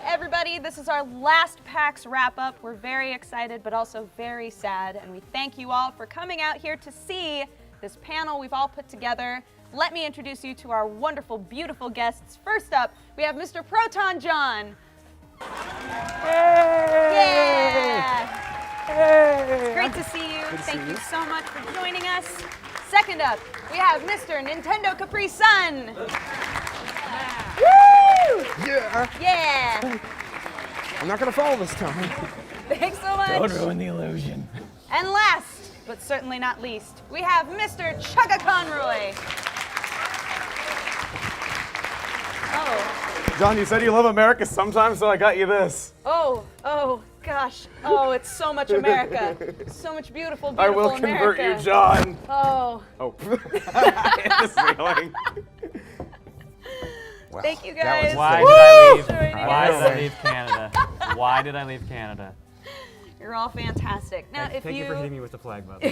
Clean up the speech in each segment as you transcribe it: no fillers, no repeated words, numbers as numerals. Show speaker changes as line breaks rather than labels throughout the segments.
everybody. This is our last PAX wrap-up. We're very excited, but also very sad, and we thank you all for coming out here to see this panel we've all put together. Let me introduce you to our wonderful, beautiful guests. First up, we have Mr. ProtonJon.
Hey!
Yeah!
Hey!
It's great to see you.
Good to
Thank
see
you
you.
so much for joining us. Second up, we have Mr. NintendoCapriSun.
Woo! Yeah!
Yeah!
I'm not gonna fall this time.
Thanks so much.
Don't ruin the illusion.
And last, but certainly not least, we have Mr. ChuggaaConroy. Oh,
John, you said you love America sometimes, so I got you this.
oh, gosh. Oh, it's so much America. So much beautiful, beautiful
I will
America.
convert you, John.
Oh,
Oh, hit the ceiling.
Well,
thank you
that was
guys.
Why
Woo!
did I leave?
Joining
Why
us.
did I leave Canada? Why did I leave Canada?
You're all fantastic. Now,
Thank you for hitting me with the flag, by the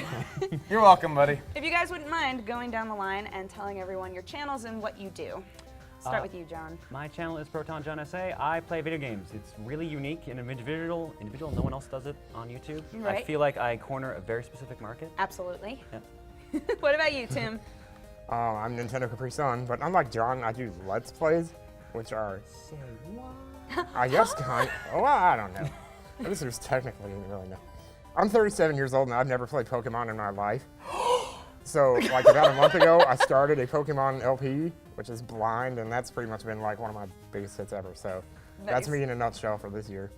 way.
You're welcome, buddy.
if you guys wouldn't mind going down the line and telling everyone your channels and what you do. Start with you, John.
My channel is ProtonJon SA. I play video games. It's really unique and individual. No one else does it on YouTube.
Right.
I feel like I corner a very specific market.
Absolutely.
Yeah.
What about you, Tim?
I'm NintendoCapriSun, but unlike John, I do Let's Plays, which are, say what? I guess kind well, I don't know. I guess there's technically, you really know. I'm 37 years old and I've never played Pokemon in my life. So, like about a month ago, I started a Pokemon LP, which is blind, and that's pretty much been like one of my biggest hits ever. So, that's
Nice.
me in a nutshell for this year.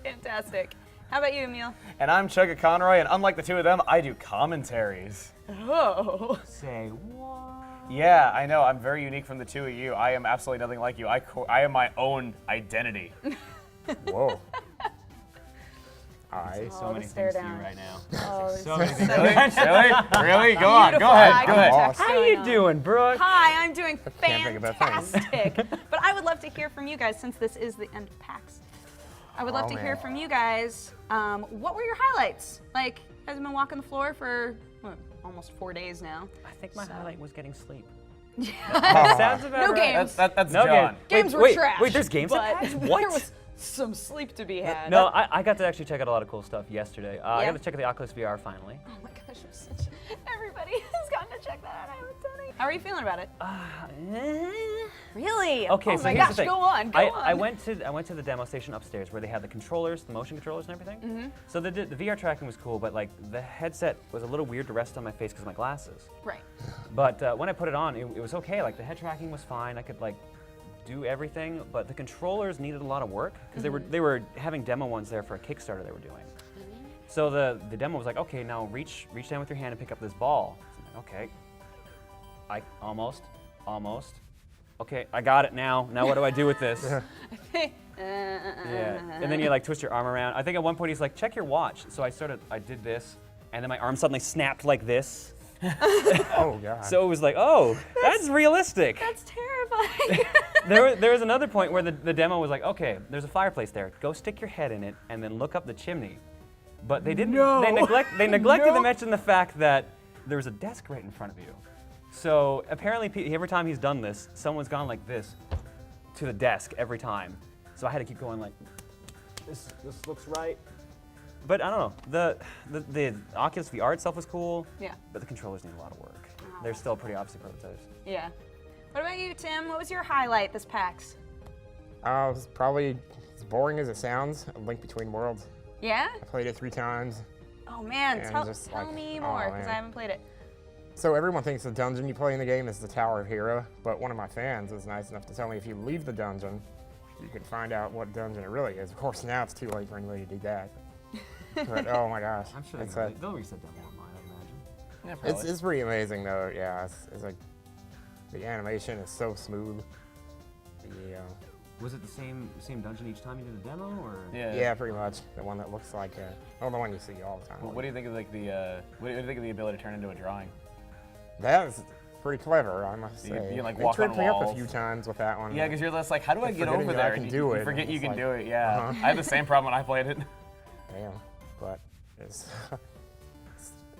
Fantastic. How about you, Emil?
And I'm ChuggaaConroy, and unlike the two of them, I do commentaries.
Oh.
Say what?
Yeah, I know. I'm very unique from the two of you. I am absolutely nothing like you. I am my own identity.
Whoa. I
Oh,
So
to
many
stare
things to you
down.
right now.
Oh,
So many things.
Really? Really? Go on. Go
Beautiful
ahead.
eye
Go ahead.
contact
How
going
How you
on.
doing, Brooke?
Hi, I'm doing
can't think about things.
fantastic. But I would love to hear from you guys since this is the end of PAX. I would love
Oh,
to hear
man.
from you guys. What were your highlights? Like, has been walking the floor for what, almost 4 days now.
I think my highlight was getting sleep.
Oh.
Sounds about
No
right.
games.
That's
No
John.
game.
Games
Wait,
were
wait,
trash.
wait, there's games at
but
PAX? What?
There was some sleep to be had.
No, I got to actually check out a lot of cool stuff yesterday. I
Yeah?
got to check out the Oculus VR finally.
Oh my gosh, I'm such. Everybody has gotten to check that out. I haven't done it. How are you feeling about it? Really?
Okay,
oh
so
my
here's
gosh,
the thing.
go on.
I went to the demo station upstairs where they had the controllers, the motion controllers and everything.
Mm-hmm.
So the VR tracking was cool, but like the headset was a little weird to rest on my face because of my glasses.
Right.
But when I put it on, it was okay. Like the head tracking was fine. I could like do everything, but the controllers needed a lot of work because they were having demo ones there for a Kickstarter they were doing. So the demo was like, okay, now reach down with your hand and pick up this ball. So I'm like, okay, I almost. Okay, I got it now. Now what do I do with this? Yeah. And then you like twist your arm around. I think at one point he's like, check your watch. So I did this, and then my arm suddenly snapped like this.
Oh, God.
So it was like, oh, that's realistic.
That's terrifying.
There was another point where the demo was like, okay, there's a fireplace there. Go stick your head in it and then look up the chimney. But they didn't.
No.
They neglected
No.
to mention the fact that there was a desk right in front of you. So apparently, every time he's done this, someone's gone like this to the desk every time. So I had to keep going like, this looks right. But I don't know. The Oculus VR itself was cool.
Yeah.
But the controllers need a lot of work.
Oh,
They're still pretty obviously prototypes.
Yeah. What about you, Tim? What was your highlight this PAX?
It's probably as boring as it sounds, A Link Between Worlds.
Yeah?
I played it 3 times.
Oh man,
And
tell
just
tell
like,
me
oh,
more because I
man.
haven't played it.
So everyone thinks the dungeon you play in the game is the Tower of Hero, but one of my fans was nice enough to tell me if you leave the dungeon, you can find out what dungeon it really is. Of course, now it's too late for anybody to do that. But oh my gosh,
I'm sure
it's,
they'll reset them online, I imagine.
Yeah,
it's pretty amazing though. Yeah, it's like the animation is so smooth.
Was it the same dungeon each time you did a demo, or?
Yeah, pretty much the one that looks like the one you see all the time.
Well, what do you think of like what do you think of the ability to turn into a drawing?
That is pretty clever, I must
You-
say.
you, like,
They
walk on
tripped me up a
walls.
few times with that one.
Yeah, because you're less like, how do I
Like
get
forgetting
over
that I
there?
can
And
do
you
it,
forget
and
you
it's
can
like,
do it. Yeah,
uh-huh.
I had the same problem when I played it.
Damn, but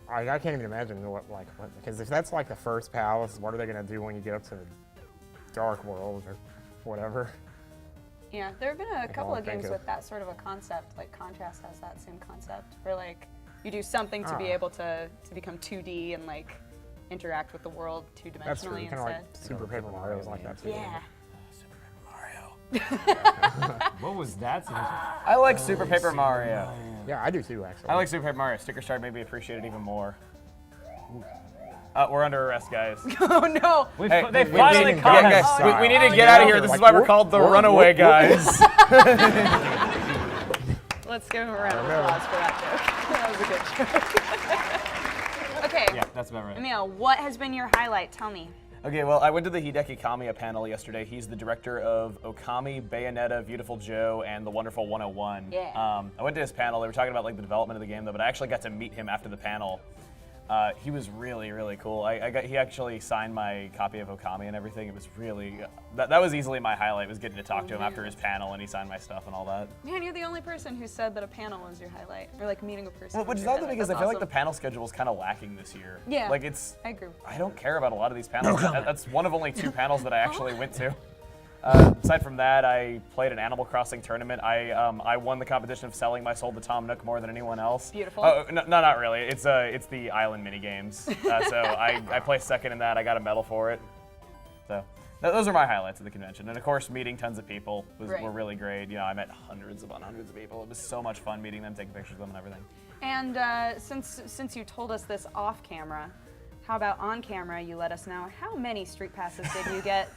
I can't even imagine what because if that's like the first palace, what are they gonna do when you get up to the Dark World or whatever?
Yeah, there have been a couple of
think
games
of.
with that sort of a concept. Like Contrast has that same concept, where like you do something to be
Ah.
able to become 2D and like interact with the world two-dimensionally
That's true. Kind of
instead.
like Super Paper Mario was like that too.
Yeah.
What was that?
I like Super Paper Mario.
Yeah, I do too, actually.
I like Super Paper Mario. Sticker Star made me appreciate it even more. We're under arrest, guys.
Oh no!
Hey,
They
we-
finally
we-
caught
yeah,
us.
guys, we need to
Oh,
get
no.
out of here. This is why we're called the Runaway Guys.
Let's give him a round of applause for that joke. That was a good joke. Okay,
Yeah, that's about right.
Emil, what has been your highlight? Tell me.
Okay, well, I went to the Hideki Kamiya panel yesterday. He's the director of Okami, Bayonetta, Beautiful Joe, and The Wonderful 101.
Yeah.
I went to his panel. They were talking about like the development of the game, though, but I actually got to meet him after the panel. He was really, really cool. He actually signed my copy of Okami and everything. It was really, that was easily my highlight, was getting to talk to him after his panel, and he signed my stuff and all that.
Man, you're the only person who said that a panel was your highlight, or like meeting a person.
Well, which
was
is
your
odd
highlight.
because I
That's
feel like the
awesome.
panel schedule is kind of lacking this year.
Yeah.
Like it's,
I agree.
I don't care about a lot of these panels. That's one of only 2 panels that I actually went to. Aside from that, I played an Animal Crossing tournament. I won the competition of selling my soul to Tom Nook more than anyone else.
Beautiful.
Oh, no, not really. It's the island mini games. So I placed second in that. I got a medal for it. So those are my highlights of the convention. And of course, meeting tons of people were really great. You know, I met hundreds upon hundreds of people. It was so much fun meeting them, taking pictures of them, and everything.
And since you told us this off camera, how about on camera? You let us know how many street passes did you get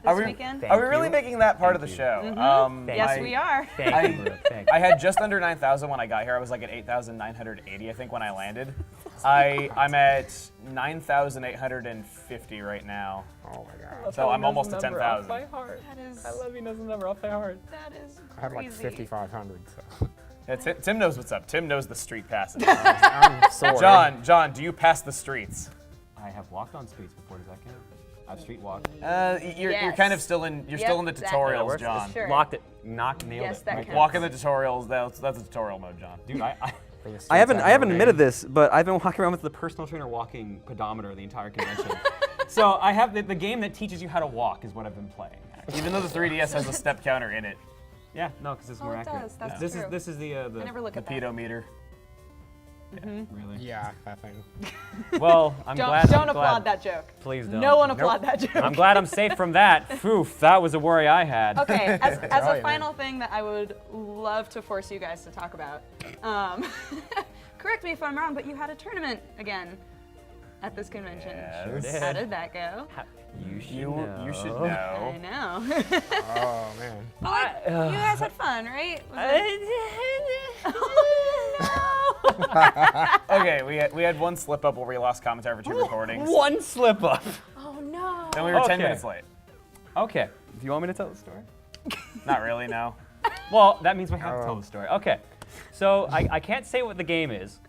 this weekend?
Are we really
you.
making that part of the
Thank
show?
Thank
Yes,
I-
we are.
Thank you, Brooke. Thank you.
I had just under 9,000 when I got here. I was like at 8,980, I think, when I landed. I'm at 9,850 right now.
Oh my god.
So I'm almost at 10,000.
That is.
I love he knows the number off by heart.
That is
I have like
crazy.
5,500. So.
Yeah, Tim knows what's up. Tim knows the street passes.
I'm sorry.
John, do you pass the streets?
I have walked on streets before. Does that count? I've street walked.
You're
Yes.
kind of still in. You're
Yep,
still in the
that
tutorials,
works.
John.
Sure.
Locked it. Nailed
Yes,
it.
that
Right
counts.
Walk in the tutorials. That's a tutorial mode, John.
Dude,
For the streets
I haven't
know
admitted
name.
this, but I've been walking around with the personal trainer walking pedometer the entire convention. So I have the game that teaches you how to walk is what I've been playing.
Even though the 3DS has a step counter in it,
Yeah, no, because this is
Oh,
more
it
accurate.
does. That's
this
true.
is the
I never look
the
at that.
pedometer.
really.
Yeah, that thing.
Well, I'm
Don't
glad.
don't
I'm
applaud
glad.
that joke.
Please don't.
No one applaud that joke.
I'm glad I'm safe from that. Phew, that was a worry I had.
Okay, as
Oh,
a
yeah.
final thing that I would love to force you guys to talk about, correct me if I'm wrong, but you had a tournament again at this convention.
Sure
did.
How did that go?
You should
You
know.
should
I
know.
know.
Oh man.
You guys had fun, right? Was it-
Okay, we had one slip up where we lost commentary for 2 recordings.
One slip up.
Oh no.
Then we were 10
Okay.
minutes late.
Okay. Do you want me to tell the story?
Not really, no.
Well, that means we have to tell the story. Okay. So I can't say what the game is,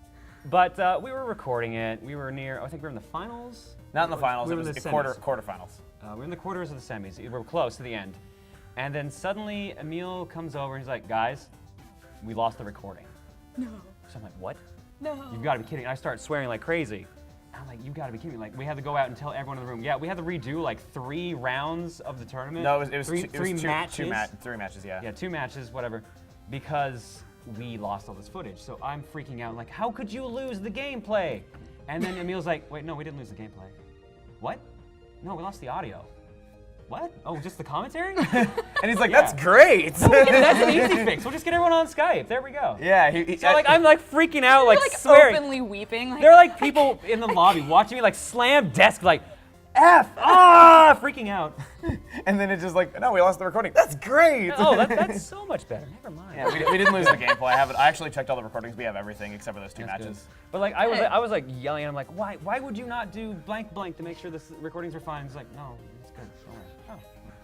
but we were recording it. We were near. I think we were in the finals.
Not in the finals.
We
It
were
was
in the
the
semis.
quarterfinals.
We were in the quarters of the semis. We were close to the end. And then suddenly Emil comes over and he's like, guys, we lost the recording.
No.
So I'm like, what?
No.
You've got to be kidding. And I start swearing like crazy. I'm like, you've got to be kidding me. Like, we had to go out and tell everyone in the room. Yeah, we had to redo like 3 rounds of the tournament.
No, it was
three,
two, it was
three
two-
matches.
3 matches, yeah.
Yeah, 2 matches, whatever, because we lost all this footage. So I'm freaking out, like, how could you lose the gameplay? And then Emil's like, wait, no, we didn't lose the gameplay. What? No, we lost the audio. What? Oh, just the commentary?
And he's like,
Yeah.
that's great.
That's an easy fix. We'll just get everyone on Skype. There we go.
Yeah,
So like, I'm like freaking out, like,
You're like
swearing.
openly weeping. Like,
There are like people in the lobby watching me like slam desk, like, F, ah, freaking out.
and then it's just like, no, we lost the recording. That's great.
Oh, that's so much better. Never mind.
Yeah, we didn't lose the gameplay. I actually checked all the recordings. We have everything except for those 2
That's good.
matches.
But like I was like yelling, and I'm like, why would you not do blank blank to make sure the recordings are fine? He's like, no, it's good. Don't worry. Oh.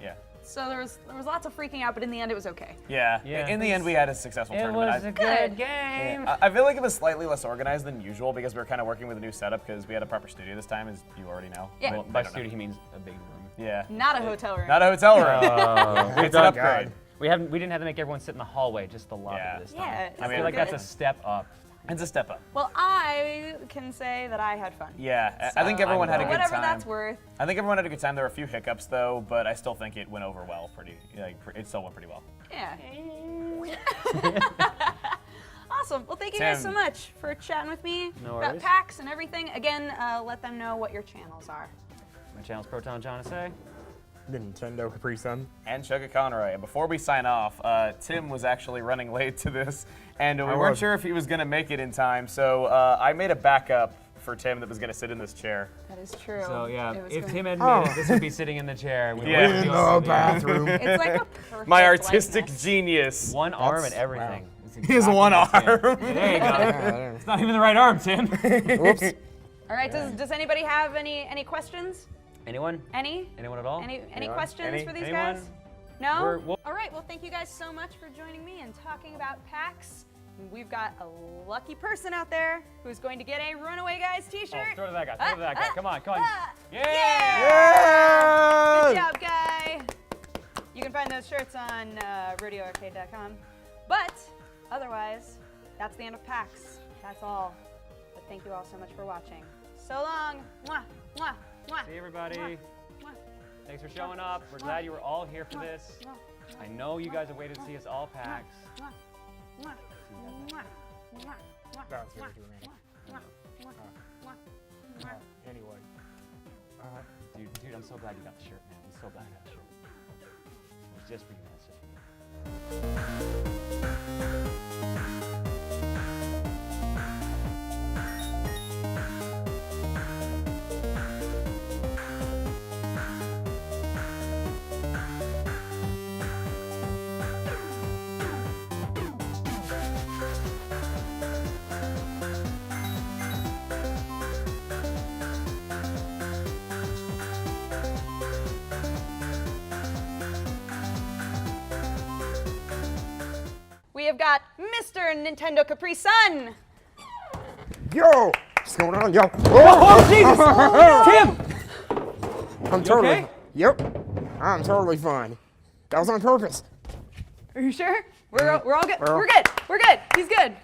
Yeah.
so there was lots of freaking out, but in the end it was okay.
Yeah.
Yeah.
In the end, we had a successful
It
tournament.
was a
Good.
good game.
I feel like it was slightly less organized than usual because we were kind of working with a new setup because we had a proper studio this time, as you already know.
Yeah.
Well,
By
I don't know.
studio, he means a big room.
Yeah.
Not a hotel room.
Not a hotel room.
Oh,
It's an
thank
upgrade.
God.
We didn't have to make everyone sit in the hallway, just the lobby
Yeah.
this time.
Yeah,
I
I
feel
mean,
like that's a
good.
step up.
It's a step up.
Well, I can say that I had fun.
Yeah, I think everyone had a good
Whatever
time.
that's worth.
I think everyone had a good time. There were a few hiccups though, but I still think it went over well. It still went pretty well.
Yeah. Awesome. Well, thank you guys so
Tim.
much for chatting with me
No
about
worries.
PAX and everything. Again, let them know what your channels are.
My channel's ProtonJon SA.
NintendoCapriSun.
And ChuggaaConroy. And before we sign off, Tim was actually running late to this, and we
I
weren't
was.
sure if he was going to make it in time. So I made a backup for Tim that was going to sit in this chair.
That is true.
So yeah,
It was
if
good.
Tim had made it, this would be sitting in the chair. We
Yeah.
wouldn't
In
be
the
able to see it.
bathroom.
It's like a perfect
My artistic
likeness.
genius.
One arm and
That's-
everything.
wow.
It's
He has
exactly
one
the same.
arm.
There you go.
Yeah,
It's not even the right arm, Tim.
Whoops.
All right. Does anybody have any questions?
Anyone? Anyone at all?
Any
Anyone?
questions for these
Anyone?
guys? No?
We'll-
All right, well, thank you guys so much for joining me and talking about PAX. We've got a lucky person out there who's going to get a Runaway Guys
Oh,
t-shirt.
throw to that guy. Throw to that guy. Come on, come on.
ah.
Yeah!
Good
Yeah!
job, guy. You can find those shirts on RodeoArcade.com. But otherwise, that's the end of PAX. That's all. But thank you all so much for watching. So long. Mwah, mwah, mwah.
See everybody.
Mwah, mwah.
Thanks for showing up. We're glad you were all here for this. I know you guys have waited to see us all PAX.
That's really dramatic. Anyway.
Dude, I'm so glad you got the shirt, man. I'm so glad you got the shirt. It's just for you, man. It's just for you.
We have got Mr. Nintendo Capri Sun.
Yo! What's going on, yo?
Tim!
I'm totally.
okay?
Yep. I'm totally fine. That was on purpose.
Are you sure? We're all good.
We're all-
We're good. We're good. He's good.